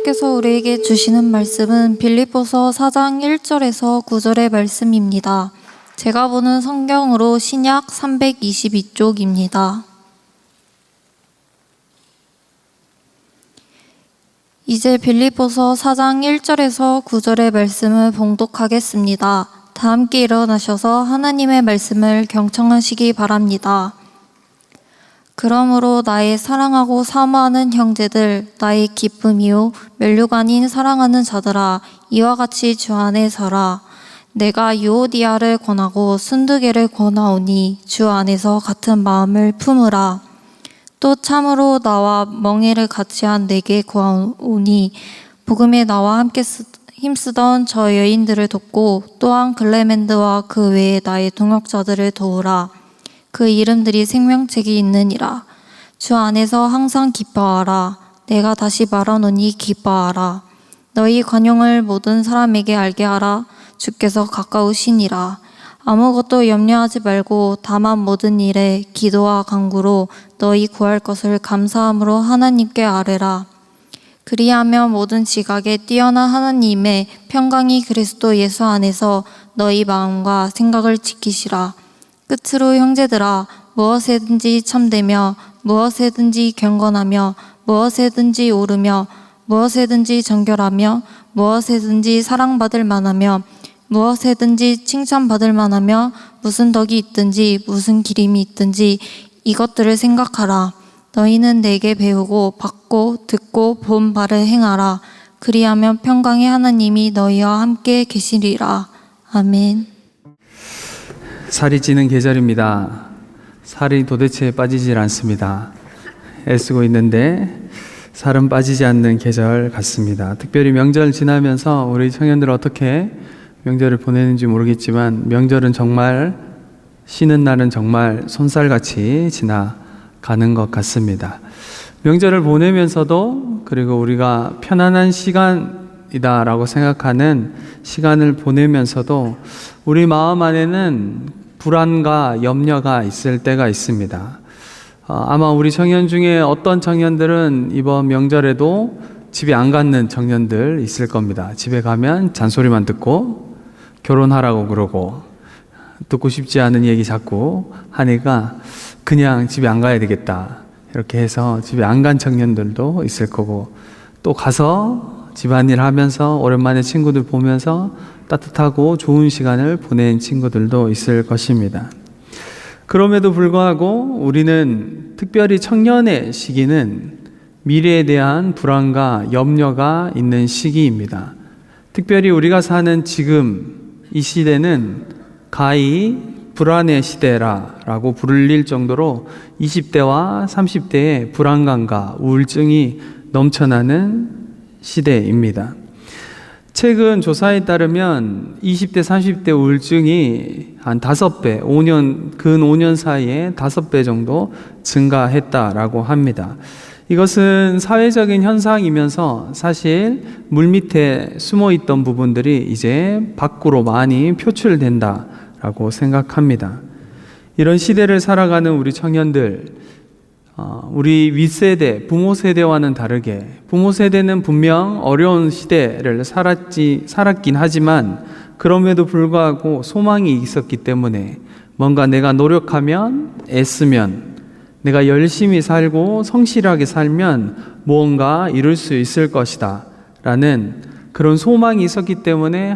하나님께서 우리에게 주시는 말씀은 빌립보서 4장 1절에서 9절의 말씀입니다. 제가 보는 성경으로 신약 322쪽입니다. 이제 빌립보서 4장 1절에서 9절의 말씀을 봉독하겠습니다. 다 함께 일어나셔서 하나님의 말씀을 경청하시기 바랍니다. 그러므로 나의 사랑하고 사모하는 형제들, 나의 기쁨이요 멸류관인 사랑하는 자들아, 이와 같이 주 안에 서라. 내가 유오디아를 권하고 순두계를 권하오니 주 안에서 같은 마음을 품으라. 또 참으로 나와 멍에를 같이 한 내게 구하오니 복음에 나와 함께 힘쓰던 저 여인들을 돕고 또한 글레멘드와 그 외에 나의 동역자들을 도우라. 그 이름들이 생명책이 있느니라. 주 안에서 항상 기뻐하라. 내가 다시 말하노니 기뻐하라. 너희 관용을 모든 사람에게 알게 하라. 주께서 가까우시니라. 아무것도 염려하지 말고 다만 모든 일에 기도와 간구로 너희 구할 것을 감사함으로 하나님께 아뢰라. 그리하면 모든 지각에 뛰어난 하나님의 평강이 그리스도 예수 안에서 너희 마음과 생각을 지키시라. 끝으로 형제들아, 무엇에든지 참되며 무엇에든지 경건하며 무엇에든지 옳으며 무엇에든지 정결하며 무엇에든지 사랑받을 만하며 무엇에든지 칭찬받을 만하며 무슨 덕이 있든지 무슨 기림이 있든지 이것들을 생각하라. 너희는 내게 배우고 받고 듣고 본 바를 행하라. 그리하면 평강의 하나님이 너희와 함께 계시리라. 아멘. 살이 찌는 계절입니다. 살이 도대체 빠지질 않습니다. 애쓰고 있는데 살은 빠지지 않는 계절 같습니다. 특별히 명절 지나면서 우리 청년들 어떻게 명절을 보내는지 모르겠지만 명절은 정말 쉬는 날은 정말 손살같이 지나가는 것 같습니다. 명절을 보내면서도 그리고 우리가 편안한 시간이다라고 생각하는 시간을 보내면서도 우리 마음 안에는 불안과 염려가 있을 때가 있습니다. 아마 우리 청년 중에 어떤 청년들은 이번 명절에도 집에 안 갔는 청년들 있을 겁니다. 집에 가면 잔소리만 듣고 결혼하라고 그러고 듣고 싶지 않은 얘기 자꾸 하니까 그냥 집에 안 가야 되겠다 이렇게 해서 집에 안 간 청년들도 있을 거고, 또 가서 집안일 하면서 오랜만에 친구들 보면서 따뜻하고 좋은 시간을 보낸 친구들도 있을 것입니다. 그럼에도 불구하고 우리는 특별히 청년의 시기는 미래에 대한 불안과 염려가 있는 시기입니다. 특별히 우리가 사는 지금 이 시대는 가히 불안의 시대라고 불릴 정도로 20대와 30대의 불안감과 우울증이 넘쳐나는 시대입니다. 최근 조사에 따르면 20대, 30대 우울증이 한 5배, 근 5년 사이에 5배 정도 증가했다라고 합니다. 이것은 사회적인 현상이면서 사실 물밑에 숨어 있던 부분들이 이제 밖으로 많이 표출된다라고 생각합니다. 이런 시대를 살아가는 우리 청년들, 우리 윗세대, 부모 세대와는 다르게 부모 세대는 분명 어려운 시대를 살았긴 하지만 그럼에도 불구하고 소망이 있었기 때문에 뭔가 내가 노력하면, 애쓰면, 내가 열심히 살고 성실하게 살면 무언가 이룰 수 있을 것이다 라는 그런 소망이 있었기 때문에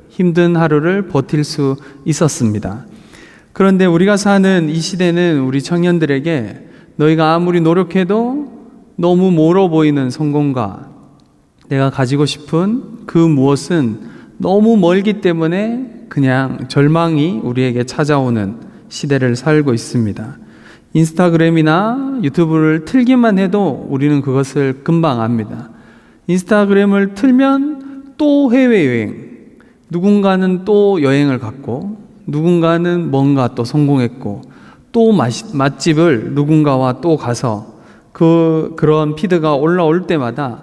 힘든 하루를 버틸 수 있었습니다. 그런데 우리가 사는 이 시대는 우리 청년들에게 너희가 아무리 노력해도 너무 멀어 보이는 성공과 내가 가지고 싶은 그 무엇은 너무 멀기 때문에 그냥 절망이 우리에게 찾아오는 시대를 살고 있습니다. 인스타그램이나 유튜브를 틀기만 해도 우리는 그것을 금방 압니다. 인스타그램을 틀면 또 해외여행, 누군가는 또 여행을 갔고 누군가는 뭔가 또 성공했고 또 맛집을 누군가와 또 가서 그런 피드가 올라올 때마다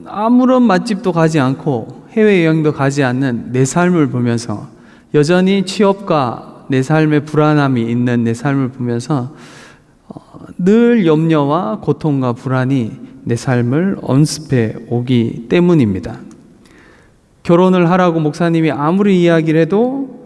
아무런 맛집도 가지 않고 해외여행도 가지 않는 내 삶을 보면서 여전히 취업과 내 삶에 불안함이 있는 내 삶을 보면서 늘 염려와 고통과 불안이 내 삶을 엄습해 오기 때문입니다. 결혼을 하라고 목사님이 아무리 이야기를 해도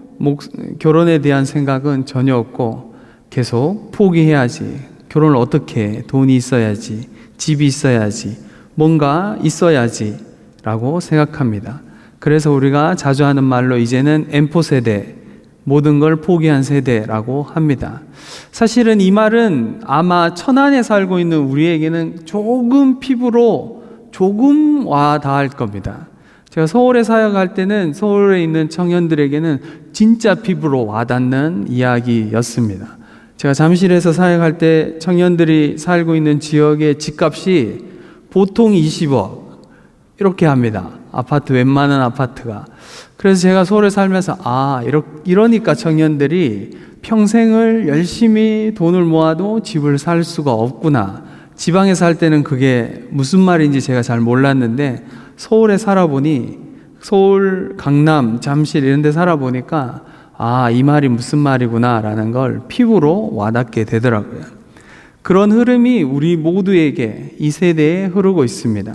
결혼에 대한 생각은 전혀 없고 계속 포기해야지, 결혼을 어떻게 해, 돈이 있어야지, 집이 있어야지, 뭔가 있어야지 라고 생각합니다. 그래서 우리가 자주 하는 말로 이제는 M4 세대, 모든 걸 포기한 세대라고 합니다. 사실은 이 말은 아마 천안에 살고 있는 우리에게는 조금 피부로 조금 와 닿을 겁니다. 제가 서울에 사역할 때는 서울에 있는 청년들에게는 진짜 피부로 와닿는 이야기였습니다. 제가 잠실에서 사역할 때 청년들이 살고 있는 지역의 집값이 보통 20억 이렇게 합니다. 아파트, 웬만한 아파트가. 그래서 제가 서울에 살면서 이러니까 청년들이 평생을 열심히 돈을 모아도 집을 살 수가 없구나. 지방에 살 때는 그게 무슨 말인지 제가 잘 몰랐는데 서울에 살아보니, 서울, 강남, 잠실 이런 데 살아보니까 이 말이 무슨 말이구나 라는 걸 피부로 와닿게 되더라고요. 그런 흐름이 우리 모두에게 이 세대에 흐르고 있습니다.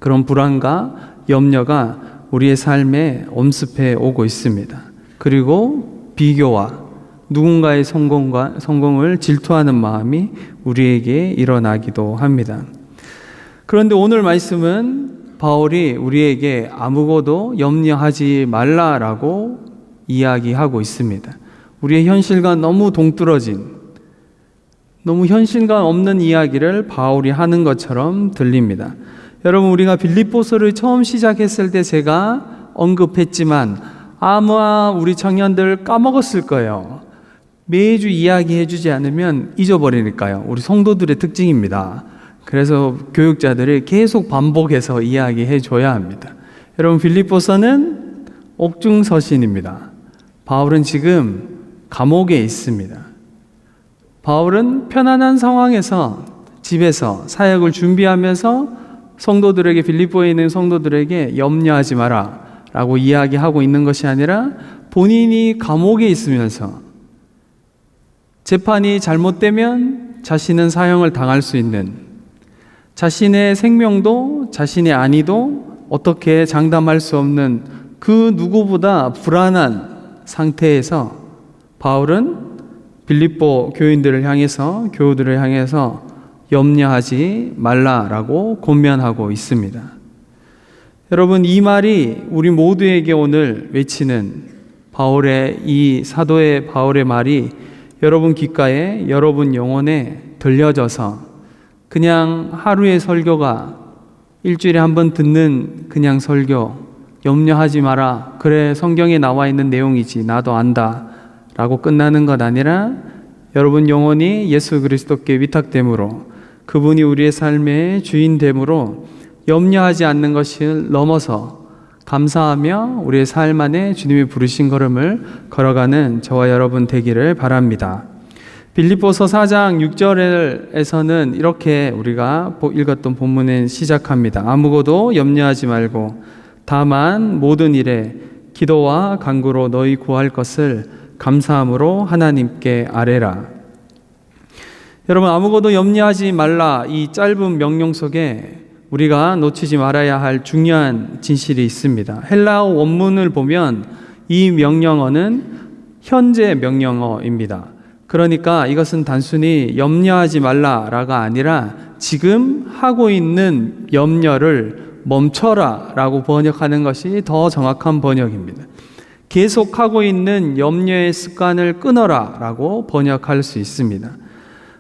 그런 불안과 염려가 우리의 삶에 엄습해 오고 있습니다. 그리고 비교와 누군가의 성공을 질투하는 마음이 우리에게 일어나기도 합니다. 그런데 오늘 말씀은 바울이 우리에게 아무것도 염려하지 말라라고 이야기하고 있습니다. 우리의 현실과 너무 동떨어진, 너무 현실감 없는 이야기를 바울이 하는 것처럼 들립니다. 여러분, 우리가 빌립보서를 처음 시작했을 때 제가 언급했지만 아마 우리 청년들 까먹었을 거예요. 매주 이야기해 주지 않으면 잊어버리니까요. 우리 성도들의 특징입니다. 그래서 교육자들이 계속 반복해서 이야기해 줘야 합니다. 여러분, 빌립보서는 옥중서신입니다. 바울은 지금 감옥에 있습니다. 바울은 편안한 상황에서 집에서 사역을 준비하면서 성도들에게, 빌립보에 있는 성도들에게 염려하지 마라 라고 이야기하고 있는 것이 아니라 본인이 감옥에 있으면서 재판이 잘못되면 자신은 사형을 당할 수 있는, 자신의 생명도 자신의 안위도 어떻게 장담할 수 없는 그 누구보다 불안한 상태에서 바울은 빌립보 교인들을 향해서, 교우들을 향해서 염려하지 말라라고 권면하고 있습니다. 여러분, 이 말이 우리 모두에게 오늘 외치는 바울의, 이 사도의 바울의 말이 여러분 귓가에, 여러분 영혼에 들려져서 그냥 하루의 설교가, 일주일에 한 번 듣는 그냥 설교, 염려하지 마라, 그래 성경에 나와 있는 내용이지 나도 안다 라고 끝나는 것 아니라 여러분 영혼이 예수 그리스도께 위탁됨으로, 그분이 우리의 삶의 주인됨으로 염려하지 않는 것을 넘어서 감사하며 우리의 삶 안에 주님이 부르신 걸음을 걸어가는 저와 여러분 되기를 바랍니다. 빌립보서 4장 6절에서는 이렇게 우리가 읽었던 본문에 시작합니다. 아무것도 염려하지 말고 다만 모든 일에 기도와 간구로 너희 구할 것을 감사함으로 하나님께 아뢰라. 여러분, 아무것도 염려하지 말라, 이 짧은 명령 속에 우리가 놓치지 말아야 할 중요한 진실이 있습니다. 헬라어 원문을 보면 이 명령어는 현재 명령어입니다. 그러니까 이것은 단순히 염려하지 말라라가 아니라 지금 하고 있는 염려를 멈춰라 라고 번역하는 것이 더 정확한 번역입니다. 계속하고 있는 염려의 습관을 끊어라 라고 번역할 수 있습니다.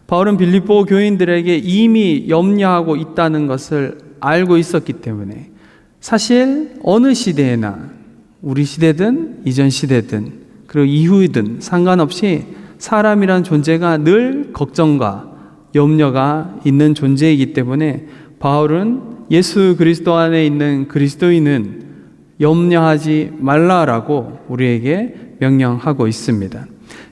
바울은 빌립보 교인들에게 이미 염려하고 있다는 것을 알고 있었기 때문에 사실 어느 시대에나, 우리 시대든 이전 시대든 그리고 이후이든 상관없이 사람이란 존재가 늘 걱정과 염려가 있는 존재이기 때문에 바울은 예수 그리스도 안에 있는 그리스도인은 염려하지 말라라고 우리에게 명령하고 있습니다.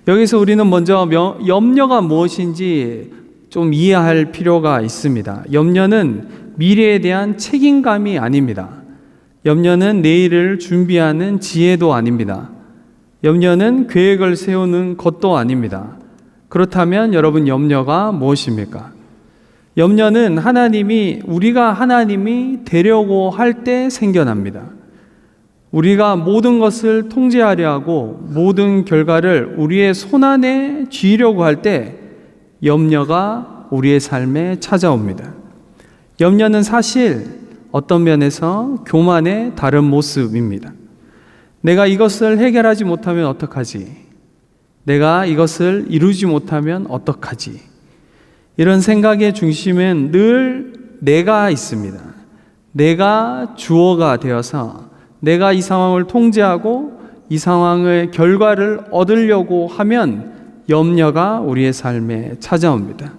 여기서 우리는 먼저 염려가 무엇인지 좀 이해할 필요가 있습니다. 염려는 미래에 대한 책임감이 아닙니다. 염려는 내일을 준비하는 지혜도 아닙니다. 염려는 계획을 세우는 것도 아닙니다. 그렇다면 여러분, 염려가 무엇입니까? 염려는 우리가 하나님이 되려고 할 때 생겨납니다. 우리가 모든 것을 통제하려 하고 모든 결과를 우리의 손안에 쥐려고 할 때 염려가 우리의 삶에 찾아옵니다. 염려는 사실 어떤 면에서 교만의 다른 모습입니다. 내가 이것을 해결하지 못하면 어떡하지? 내가 이것을 이루지 못하면 어떡하지? 이런 생각의 중심엔 늘 내가 있습니다. 내가 주어가 되어서 내가 이 상황을 통제하고 이 상황의 결과를 얻으려고 하면 염려가 우리의 삶에 찾아옵니다.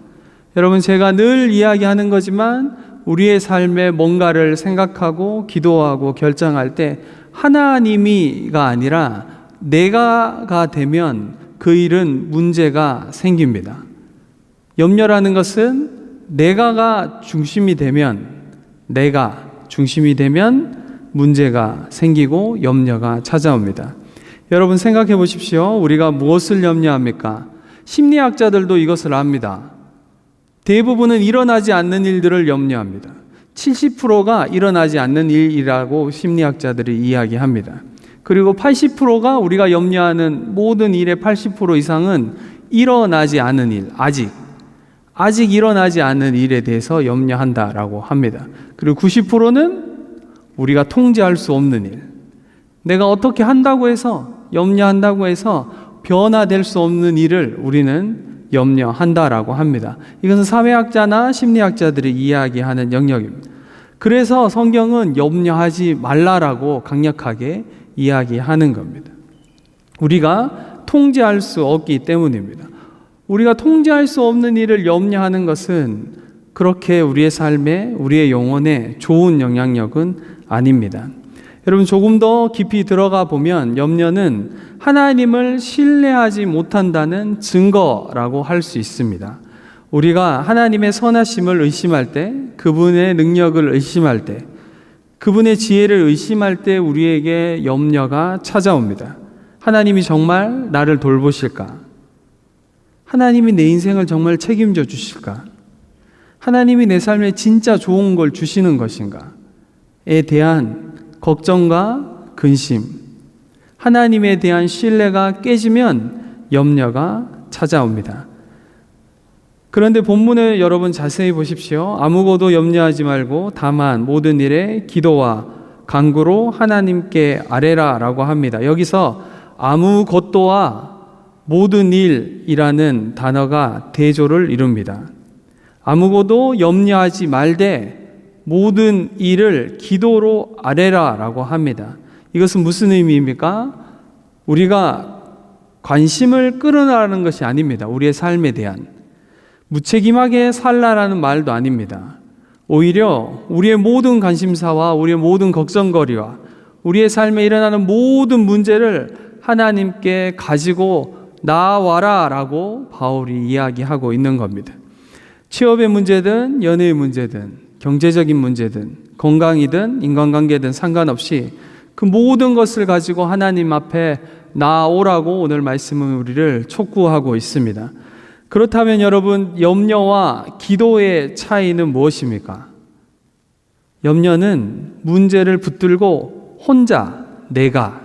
여러분, 제가 늘 이야기하는 거지만 우리의 삶에 뭔가를 생각하고 기도하고 결정할 때 하나님이가 아니라 내가가 되면 그 일은 문제가 생깁니다. 염려라는 것은 내가 중심이 되면 문제가 생기고 염려가 찾아옵니다. 여러분 생각해 보십시오. 우리가 무엇을 염려합니까? 심리학자들도 이것을 압니다. 대부분은 일어나지 않는 일들을 염려합니다. 70%가 일어나지 않는 일이라고 심리학자들이 이야기합니다. 그리고 80%가 우리가 염려하는 모든 일의 80% 이상은 일어나지 않은 일, 아직 일어나지 않은 일에 대해서 염려한다라고 합니다. 그리고 90%는 우리가 통제할 수 없는 일, 내가 어떻게 한다고 해서 염려한다고 해서 변화될 수 없는 일을 우리는 염려한다라고 합니다. 이것은 사회학자나 심리학자들이 이야기하는 영역입니다. 그래서 성경은 염려하지 말라라고 강력하게 이야기하는 겁니다. 우리가 통제할 수 없기 때문입니다. 우리가 통제할 수 없는 일을 염려하는 것은 그렇게 우리의 삶에, 우리의 영혼에 좋은 영향력은 아닙니다. 여러분, 조금 더 깊이 들어가 보면 염려는 하나님을 신뢰하지 못한다는 증거라고 할 수 있습니다. 우리가 하나님의 선하심을 의심할 때, 그분의 능력을 의심할 때, 그분의 지혜를 의심할 때 우리에게 염려가 찾아옵니다. 하나님이 정말 나를 돌보실까? 하나님이 내 인생을 정말 책임져 주실까? 하나님이 내 삶에 진짜 좋은 걸 주시는 것인가? 에 대한 걱정과 근심, 하나님에 대한 신뢰가 깨지면 염려가 찾아옵니다. 그런데 본문을 여러분 자세히 보십시오. 아무것도 염려하지 말고 다만 모든 일에 기도와 간구로 하나님께 아뢰라 라고 합니다. 여기서 아무것도와 모든 일이라는 단어가 대조를 이룹니다. 아무것도 염려하지 말되 모든 일을 기도로 아뢰라 라고 합니다. 이것은 무슨 의미입니까? 우리가 관심을 끌어나가는 것이 아닙니다. 우리의 삶에 대한 무책임하게 살라라는 말도 아닙니다. 오히려 우리의 모든 관심사와 우리의 모든 걱정거리와 우리의 삶에 일어나는 모든 문제를 하나님께 가지고 나와라 라고 바울이 이야기하고 있는 겁니다. 취업의 문제든 연애의 문제든 경제적인 문제든 건강이든 인간관계든 상관없이 그 모든 것을 가지고 하나님 앞에 나오라고 오늘 말씀은 우리를 촉구하고 있습니다. 그렇다면 여러분, 염려와 기도의 차이는 무엇입니까? 염려는 문제를 붙들고 혼자 내가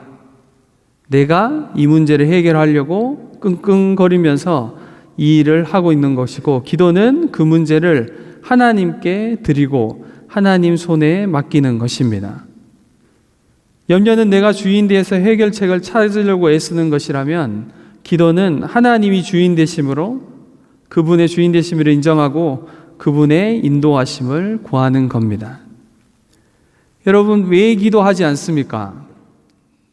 이 문제를 해결하려고 끙끙거리면서 이 일을 하고 있는 것이고, 기도는 그 문제를 하나님께 드리고 하나님 손에 맡기는 것입니다. 염려는 내가 주인 되어서 해결책을 찾으려고 애쓰는 것이라면, 기도는 하나님이 주인 되심으로 그분의 주인 되심을 인정하고 그분의 인도하심을 구하는 겁니다. 여러분, 왜 기도하지 않습니까?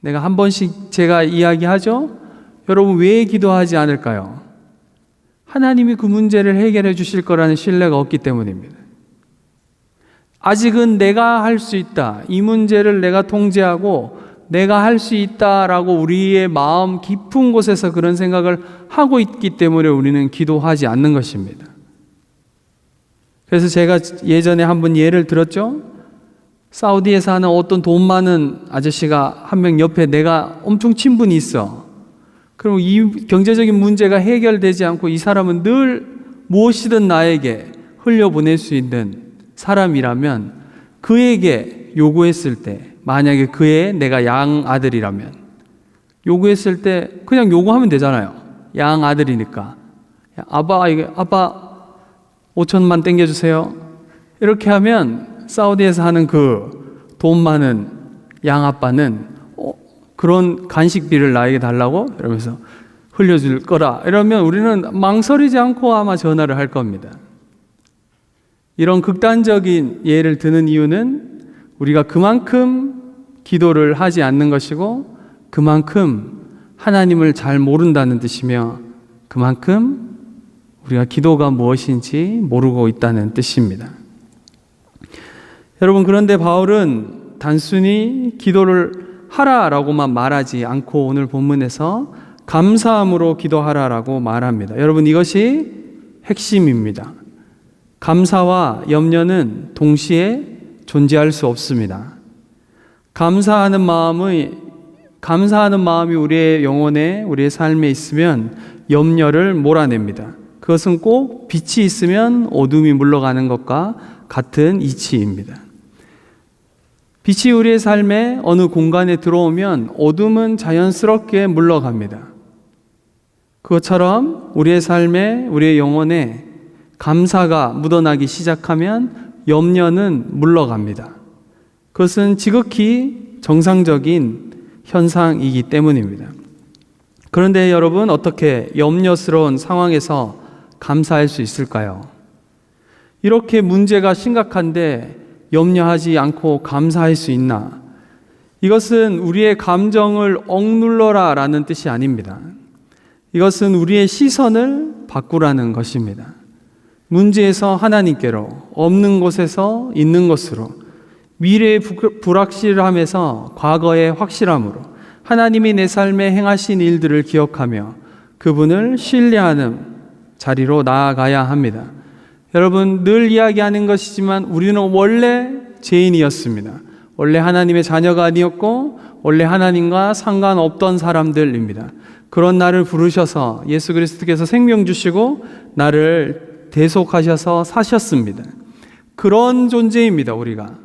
내가 한 번씩 제가 이야기하죠? 여러분, 왜 기도하지 않을까요? 하나님이 그 문제를 해결해 주실 거라는 신뢰가 없기 때문입니다. 아직은 내가 할 수 있다. 이 문제를 내가 통제하고 내가 할 수 있다라고 우리의 마음 깊은 곳에서 그런 생각을 하고 있기 때문에 우리는 기도하지 않는 것입니다. 그래서 제가 예전에 한번 예를 들었죠. 사우디에서 하는 어떤 돈 많은 아저씨가 한 명 옆에 내가 엄청 친분이 있어. 그럼 이 경제적인 문제가 해결되지 않고 이 사람은 늘 무엇이든 나에게 흘려보낼 수 있는 사람이라면 그에게 요구했을 때, 만약에 그의 내가 양아들이라면 요구했을 때 그냥 요구하면 되잖아요. 양아들이니까. 아빠 5천만 땡겨주세요. 이렇게 하면 사우디에서 하는 그 돈 많은 양아빠는 그런 간식비를 나에게 달라고? 이러면서 흘려줄 거라. 이러면 우리는 망설이지 않고 아마 전화를 할 겁니다. 이런 극단적인 예를 드는 이유는 우리가 그만큼 기도를 하지 않는 것이고 그만큼 하나님을 잘 모른다는 뜻이며 그만큼 우리가 기도가 무엇인지 모르고 있다는 뜻입니다. 여러분, 그런데 바울은 단순히 기도를 하라라고만 말하지 않고 오늘 본문에서 감사함으로 기도하라라고 말합니다. 여러분, 이것이 핵심입니다. 감사와 염려는 동시에 존재할 수 없습니다. 감사하는 마음이 우리의 영혼에, 우리의 삶에 있으면 염려를 몰아냅니다. 그것은 꼭 빛이 있으면 어둠이 물러가는 것과 같은 이치입니다. 빛이 우리의 삶에 어느 공간에 들어오면 어둠은 자연스럽게 물러갑니다. 그것처럼 우리의 삶에, 우리의 영혼에 감사가 묻어나기 시작하면 염려는 물러갑니다. 그것은 지극히 정상적인 현상이기 때문입니다. 그런데 여러분, 어떻게 염려스러운 상황에서 감사할 수 있을까요? 이렇게 문제가 심각한데 염려하지 않고 감사할 수 있나? 이것은 우리의 감정을 억눌러라 라는 뜻이 아닙니다. 이것은 우리의 시선을 바꾸라는 것입니다. 문제에서 하나님께로, 없는 곳에서 있는 것으로, 미래의 불확실함에서 과거의 확실함으로 하나님이 내 삶에 행하신 일들을 기억하며 그분을 신뢰하는 자리로 나아가야 합니다. 여러분, 늘 이야기하는 것이지만 우리는 원래 죄인이었습니다. 원래 하나님의 자녀가 아니었고 원래 하나님과 상관없던 사람들입니다. 그런 나를 부르셔서 예수 그리스도께서 생명 주시고 나를 대속하셔서 사셨습니다. 그런 존재입니다. 우리가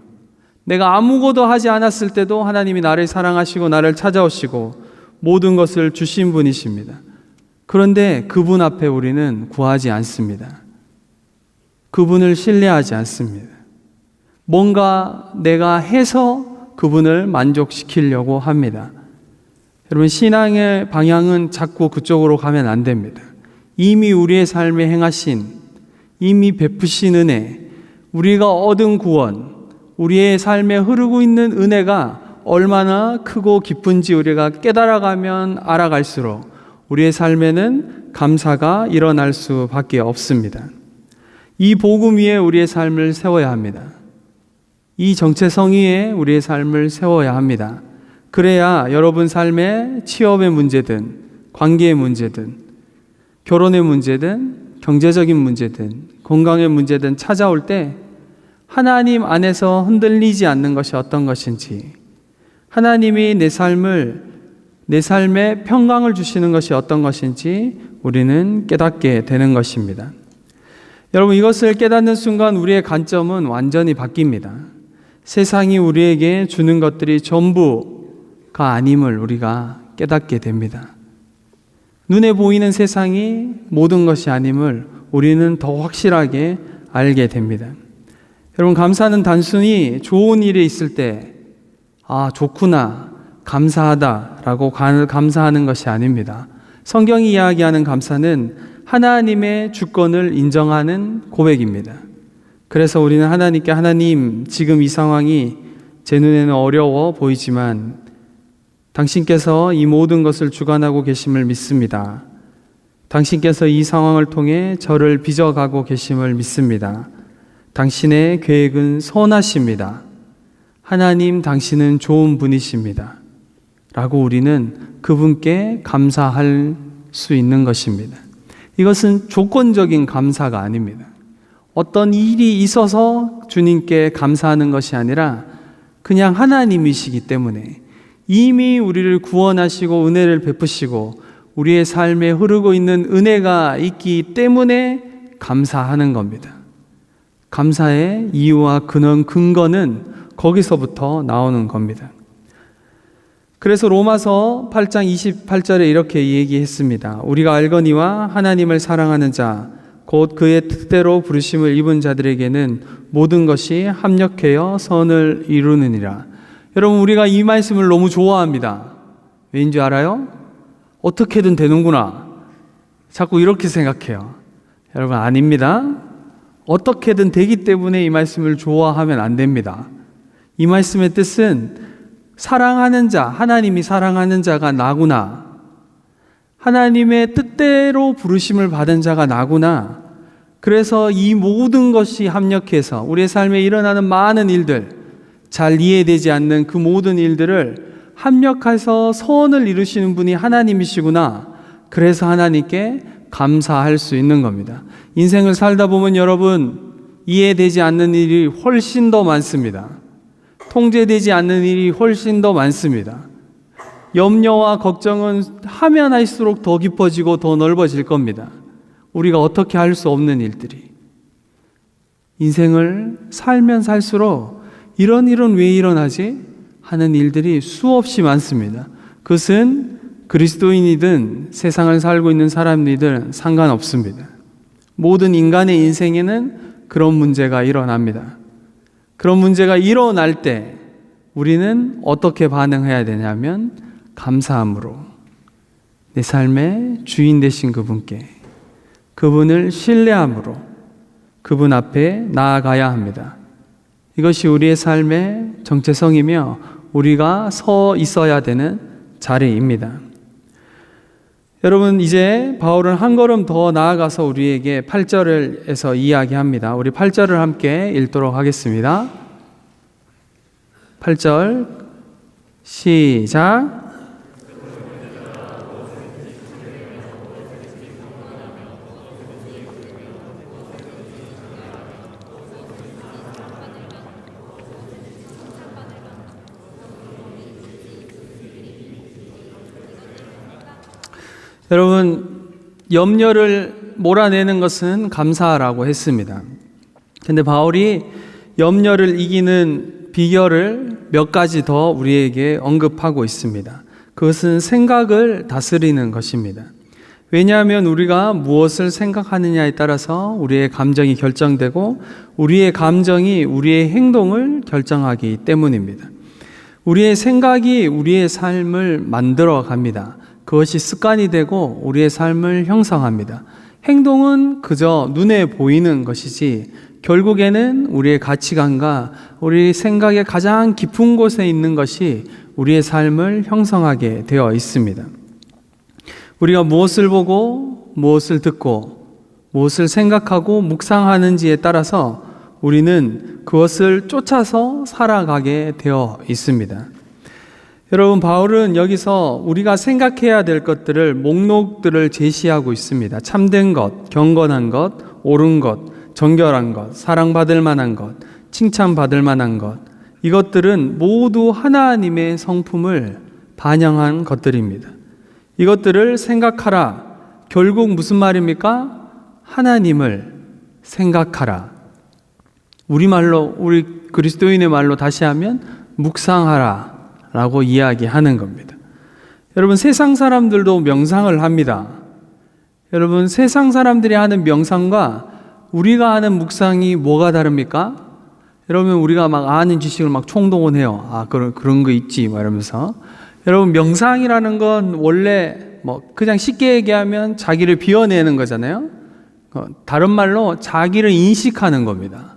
내가 아무것도 하지 않았을 때도 하나님이 나를 사랑하시고 나를 찾아오시고 모든 것을 주신 분이십니다. 그런데 그분 앞에 우리는 구하지 않습니다. 그분을 신뢰하지 않습니다. 뭔가 내가 해서 그분을 만족시키려고 합니다. 여러분, 신앙의 방향은 자꾸 그쪽으로 가면 안 됩니다. 이미 우리의 삶에 행하신, 이미 베푸신 은혜, 우리가 얻은 구원, 우리의 삶에 흐르고 있는 은혜가 얼마나 크고 깊은지 우리가 깨달아가면 알아갈수록 우리의 삶에는 감사가 일어날 수밖에 없습니다. 이 복음 위에 우리의 삶을 세워야 합니다. 이 정체성 위에 우리의 삶을 세워야 합니다. 그래야 여러분 삶에 취업의 문제든 관계의 문제든 결혼의 문제든 경제적인 문제든 건강의 문제든 찾아올 때 하나님 안에서 흔들리지 않는 것이 어떤 것인지, 하나님이 내 삶에 평강을 주시는 것이 어떤 것인지 우리는 깨닫게 되는 것입니다. 여러분, 이것을 깨닫는 순간 우리의 관점은 완전히 바뀝니다. 세상이 우리에게 주는 것들이 전부가 아님을 우리가 깨닫게 됩니다. 눈에 보이는 세상이 모든 것이 아님을 우리는 더 확실하게 알게 됩니다. 여러분, 감사는 단순히 좋은 일이 있을 때 좋구나, 감사하다라고 감사하는 것이 아닙니다. 성경이 이야기하는 감사는 하나님의 주권을 인정하는 고백입니다. 그래서 우리는 하나님께, 하나님, 지금 이 상황이 제 눈에는 어려워 보이지만 당신께서 이 모든 것을 주관하고 계심을 믿습니다. 당신께서 이 상황을 통해 저를 빚어가고 계심을 믿습니다. 당신의 계획은 선하십니다. 하나님, 당신은 좋은 분이십니다. 라고 우리는 그분께 감사할 수 있는 것입니다. 이것은 조건적인 감사가 아닙니다. 어떤 일이 있어서 주님께 감사하는 것이 아니라 그냥 하나님이시기 때문에 이미 우리를 구원하시고 은혜를 베푸시고 우리의 삶에 흐르고 있는 은혜가 있기 때문에 감사하는 겁니다. 감사의 이유와 근거는 거기서부터 나오는 겁니다. 그래서 로마서 8장 28절에 이렇게 얘기했습니다. 우리가 알거니와 하나님을 사랑하는 자, 곧 그의 뜻대로 부르심을 입은 자들에게는 모든 것이 합력하여 선을 이루느니라. 여러분, 우리가 이 말씀을 너무 좋아합니다. 왜인지 알아요? 어떻게든 되는구나. 자꾸 이렇게 생각해요. 여러분, 아닙니다. 어떻게든 되기 때문에 이 말씀을 좋아하면 안 됩니다. 이 말씀의 뜻은 사랑하는 자, 하나님이 사랑하는 자가 나구나. 하나님의 뜻대로 부르심을 받은 자가 나구나. 그래서 이 모든 것이 합력해서 우리의 삶에 일어나는 많은 일들, 잘 이해되지 않는 그 모든 일들을 합력해서 선을 이루시는 분이 하나님이시구나. 그래서 하나님께 감사할 수 있는 겁니다. 인생을 살다 보면 여러분, 이해되지 않는 일이 훨씬 더 많습니다. 통제되지 않는 일이 훨씬 더 많습니다. 염려와 걱정은 하면 할수록 더 깊어지고 더 넓어질 겁니다. 우리가 어떻게 할 수 없는 일들이. 인생을 살면 살수록 이런 일은 왜 일어나지? 하는 일들이 수없이 많습니다. 그것은 그리스도인이든 세상을 살고 있는 사람이든 상관없습니다. 모든 인간의 인생에는 그런 문제가 일어납니다. 그런 문제가 일어날 때 우리는 어떻게 반응해야 되냐면 감사함으로 내 삶의 주인 되신 그분께, 그분을 신뢰함으로 그분 앞에 나아가야 합니다. 이것이 우리의 삶의 정체성이며 우리가 서 있어야 되는 자리입니다. 여러분, 이제 바울은 한 걸음 더 나아가서 우리에게 8절에서 이야기합니다. 우리 8절을 함께 읽도록 하겠습니다. 8절 시작. 여러분, 염려를 몰아내는 것은 감사라고 했습니다. 근데 바울이 염려를 이기는 비결을 몇 가지 더 우리에게 언급하고 있습니다. 그것은 생각을 다스리는 것입니다. 왜냐하면 우리가 무엇을 생각하느냐에 따라서 우리의 감정이 결정되고 우리의 감정이 우리의 행동을 결정하기 때문입니다. 우리의 생각이 우리의 삶을 만들어 갑니다. 그것이 습관이 되고 우리의 삶을 형성합니다. 행동은 그저 눈에 보이는 것이지 결국에는 우리의 가치관과 우리 생각의 가장 깊은 곳에 있는 것이 우리의 삶을 형성하게 되어 있습니다. 우리가 무엇을 보고 무엇을 듣고 무엇을 생각하고 묵상하는지에 따라서 우리는 그것을 쫓아서 살아가게 되어 있습니다. 여러분, 바울은 여기서 우리가 생각해야 될 것들을 목록들을 제시하고 있습니다. 참된 것, 경건한 것, 옳은 것, 정결한 것, 사랑받을 만한 것, 칭찬받을 만한 것, 이것들은 모두 하나님의 성품을 반영한 것들입니다. 이것들을 생각하라. 결국 무슨 말입니까? 하나님을 생각하라. 우리말로, 우리 그리스도인의 말로 다시 하면 묵상하라 라고 이야기하는 겁니다. 여러분, 세상 사람들도 명상을 합니다. 여러분, 세상 사람들이 하는 명상과 우리가 하는 묵상이 뭐가 다릅니까? 여러분, 우리가 막 아는 지식을 막 총동원해요. 아, 그런 거 있지, 막 이러면서. 여러분, 명상이라는 건 원래 그냥 쉽게 얘기하면 자기를 비워내는 거잖아요. 다른 말로 자기를 인식하는 겁니다.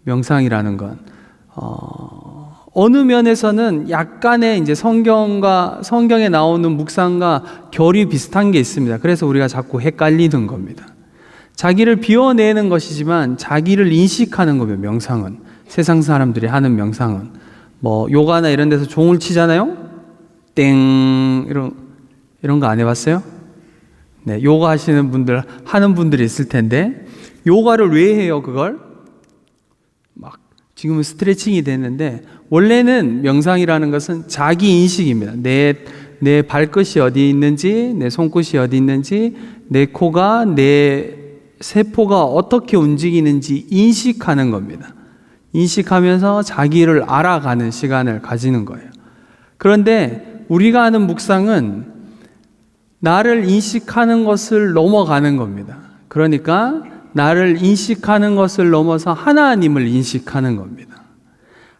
명상이라는 건. 어느 면에서는 약간의 이제 성경에 나오는 묵상과 결이 비슷한 게 있습니다. 그래서 우리가 자꾸 헷갈리는 겁니다. 자기를 비워내는 것이지만 자기를 인식하는 거예요, 명상은. 세상 사람들이 하는 명상은. 요가나 이런 데서 종을 치잖아요? 땡, 이런 거 안 해봤어요? 네, 요가 하시는 분들, 하는 분들이 있을 텐데, 요가를 왜 해요, 그걸? 지금은 스트레칭이 됐는데, 원래는 명상이라는 것은 자기 인식입니다. 내 발끝이 어디 있는지, 내 손끝이 어디 있는지, 내 코가 내 세포가 어떻게 움직이는지 인식하는 겁니다. 인식하면서 자기를 알아가는 시간을 가지는 거예요. 그런데 우리가 하는 묵상은 나를 인식하는 것을 넘어가는 겁니다. 그러니까 나를 인식하는 것을 넘어서 하나님을 인식하는 겁니다.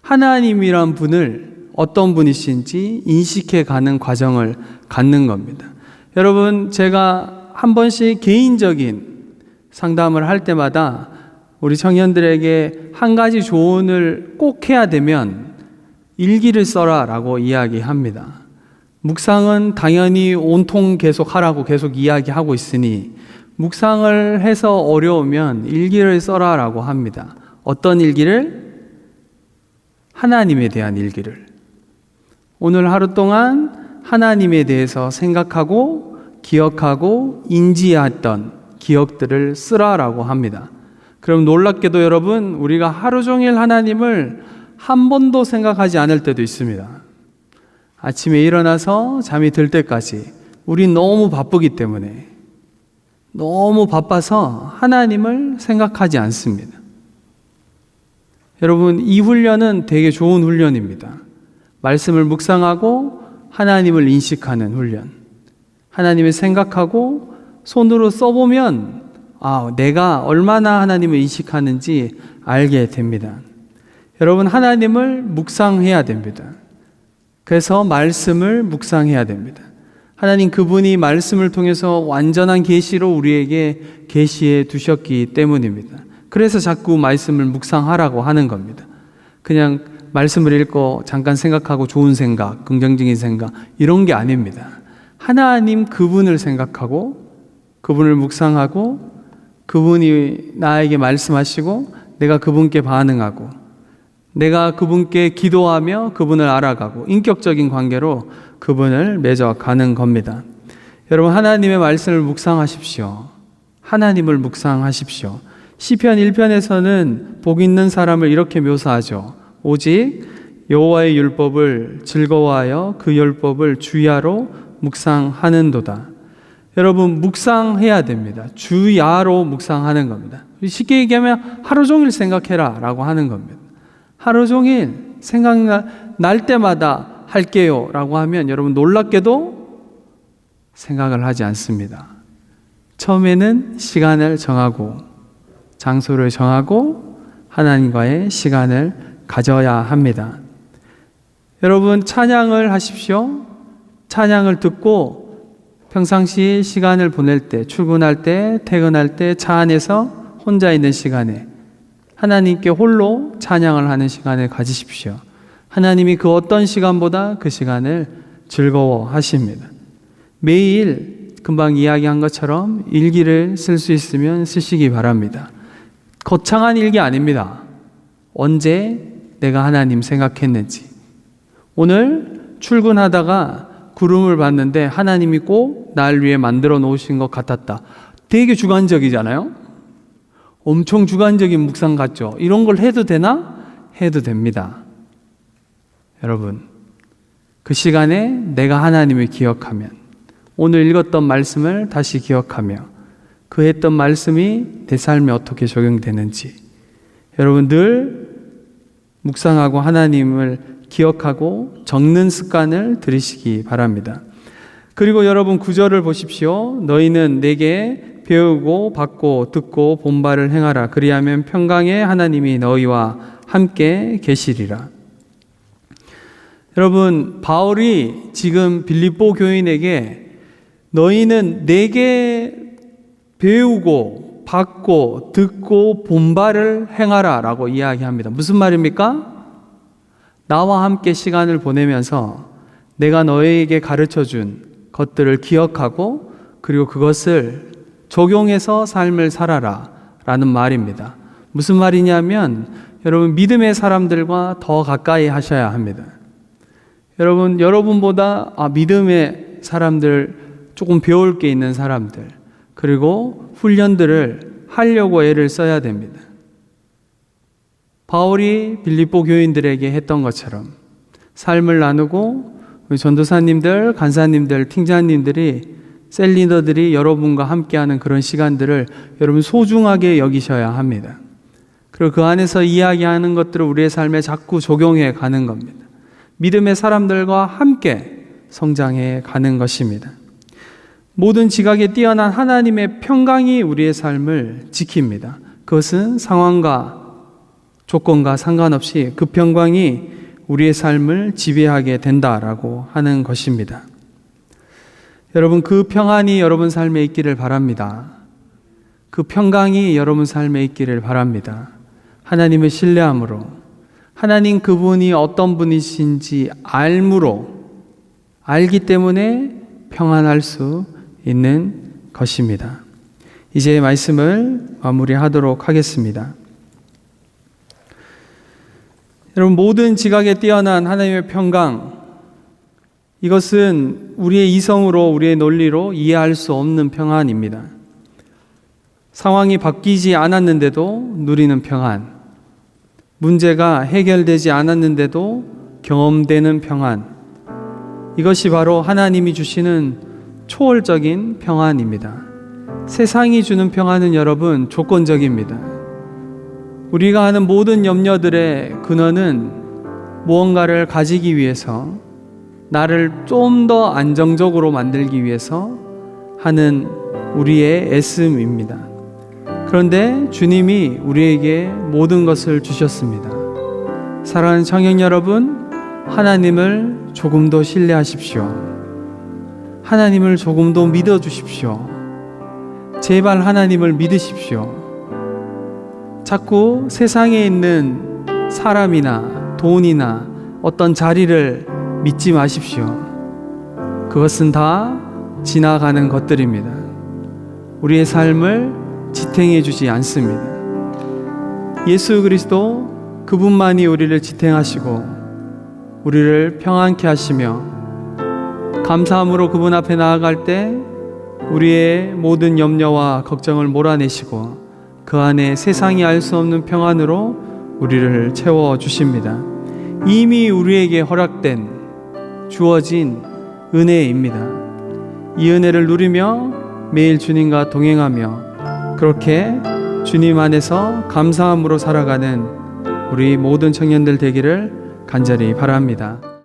하나님이란 분을 어떤 분이신지 인식해 가는 과정을 갖는 겁니다. 여러분, 제가 한 번씩 개인적인 상담을 할 때마다 우리 청년들에게 한 가지 조언을 꼭 해야 되면 일기를 써라 라고 이야기합니다. 묵상은 당연히 온통 계속 하라고 계속 이야기하고 있으니 묵상을 해서 어려우면 일기를 써라 라고 합니다. 어떤 일기를? 하나님에 대한 일기를. 오늘 하루 동안 하나님에 대해서 생각하고 기억하고 인지했던 기억들을 쓰라라고 합니다. 그럼 놀랍게도 여러분, 우리가 하루 종일 하나님을 한 번도 생각하지 않을 때도 있습니다. 아침에 일어나서 잠이 들 때까지 우린 너무 바쁘기 때문에 너무 바빠서 하나님을 생각하지 않습니다. 여러분, 이 훈련은 되게 좋은 훈련입니다. 말씀을 묵상하고 하나님을 인식하는 훈련. 하나님을 생각하고 손으로 써보면 내가 얼마나 하나님을 인식하는지 알게 됩니다. 여러분, 하나님을 묵상해야 됩니다. 그래서 말씀을 묵상해야 됩니다. 하나님 그분이 말씀을 통해서 완전한 계시로 우리에게 계시해 두셨기 때문입니다. 그래서 자꾸 말씀을 묵상하라고 하는 겁니다. 그냥 말씀을 읽고 잠깐 생각하고 좋은 생각, 긍정적인 생각 이런 게 아닙니다. 하나님 그분을 생각하고 그분을 묵상하고 그분이 나에게 말씀하시고 내가 그분께 반응하고 내가 그분께 기도하며 그분을 알아가고 인격적인 관계로 그분을 맺어가는 겁니다. 여러분, 하나님의 말씀을 묵상하십시오. 하나님을 묵상하십시오. 시편 1편에서는 복 있는 사람을 이렇게 묘사하죠. 오직 여호와의 율법을 즐거워하여 그 율법을 주야로 묵상하는도다. 여러분, 묵상해야 됩니다. 주야로 묵상하는 겁니다. 쉽게 얘기하면 하루 종일 생각해라 라고 하는 겁니다. 하루 종일 생각날 때마다 할게요 라고 하면 여러분 놀랍게도 생각을 하지 않습니다. 처음에는 시간을 정하고 장소를 정하고 하나님과의 시간을 가져야 합니다. 여러분, 찬양을 하십시오. 찬양을 듣고 평상시 시간을 보낼 때, 출근할 때, 퇴근할 때, 차 안에서 혼자 있는 시간에 하나님께 홀로 찬양을 하는 시간을 가지십시오. 하나님이 그 어떤 시간보다 그 시간을 즐거워하십니다. 매일 금방 이야기한 것처럼 일기를 쓸 수 있으면 쓰시기 바랍니다. 거창한 일기 아닙니다. 언제 내가 하나님 생각했는지. 오늘 출근하다가 구름을 봤는데 하나님이 꼭 날 위해 만들어 놓으신 것 같았다. 되게 주관적이잖아요. 엄청 주관적인 묵상 같죠. 이런 걸 해도 되나? 해도 됩니다. 여러분, 그 시간에 내가 하나님을 기억하면 오늘 읽었던 말씀을 다시 기억하며 그 했던 말씀이 내 삶에 어떻게 적용되는지 여러분 늘 묵상하고 하나님을 기억하고 적는 습관을 들이시기 바랍니다. 그리고 여러분 9절을 보십시오. 너희는 내게 배우고 받고 듣고 본바를 행하라. 그리하면 평강의 하나님이 너희와 함께 계시리라. 여러분, 바울이 지금 빌립보 교인에게 너희는 내게 배우고 받고 듣고 본바를 행하라 라고 이야기합니다. 무슨 말입니까? 나와 함께 시간을 보내면서 내가 너희에게 가르쳐준 것들을 기억하고 그리고 그것을 적용해서 삶을 살아라 라는 말입니다. 무슨 말이냐면 여러분 믿음의 사람들과 더 가까이 하셔야 합니다. 여러분보다 믿음의 사람들 조금 배울 게 있는 사람들 그리고 훈련들을 하려고 애를 써야 됩니다. 바울이 빌립보 교인들에게 했던 것처럼 삶을 나누고 우리 전도사님들, 간사님들, 팀장님들이 셀리더들이 여러분과 함께하는 그런 시간들을 여러분 소중하게 여기셔야 합니다. 그리고 그 안에서 이야기하는 것들을 우리의 삶에 자꾸 적용해 가는 겁니다. 믿음의 사람들과 함께 성장해 가는 것입니다. 모든 지각에 뛰어난 하나님의 평강이 우리의 삶을 지킵니다. 그것은 상황과 조건과 상관없이 그 평강이 우리의 삶을 지배하게 된다라고 하는 것입니다. 여러분, 그 평안이 여러분 삶에 있기를 바랍니다. 그 평강이 여러분 삶에 있기를 바랍니다. 하나님을 신뢰함으로, 하나님 그분이 어떤 분이신지 알기 때문에 평안할 수 있는 것입니다. 이제 말씀을 마무리하도록 하겠습니다. 여러분, 모든 지각에 뛰어난 하나님의 평강, 이것은 우리의 이성으로, 우리의 논리로 이해할 수 없는 평안입니다. 상황이 바뀌지 않았는데도 누리는 평안, 문제가 해결되지 않았는데도 경험되는 평안, 이것이 바로 하나님이 주시는 초월적인 평안입니다. 세상이 주는 평안은 여러분 조건적입니다. 우리가 하는 모든 염려들의 근원은 무언가를 가지기 위해서, 나를 좀 더 안정적으로 만들기 위해서 하는 우리의 애씀입니다. 그런데 주님이 우리에게 모든 것을 주셨습니다. 사랑하는 청년 여러분, 하나님을 조금 더 신뢰하십시오. 하나님을 조금 더 믿어주십시오. 제발 하나님을 믿으십시오. 자꾸 세상에 있는 사람이나 돈이나 어떤 자리를 믿지 마십시오. 그것은 다 지나가는 것들입니다. 우리의 삶을 지탱해 주지 않습니다. 예수 그리스도 그분만이 우리를 지탱하시고 우리를 평안케 하시며 감사함으로 그분 앞에 나아갈 때 우리의 모든 염려와 걱정을 몰아내시고 그 안에 세상이 알 수 없는 평안으로 우리를 채워주십니다. 이미 우리에게 허락된 주어진 은혜입니다. 이 은혜를 누리며 매일 주님과 동행하며 그렇게 주님 안에서 감사함으로 살아가는 우리 모든 청년들 되기를 간절히 바랍니다.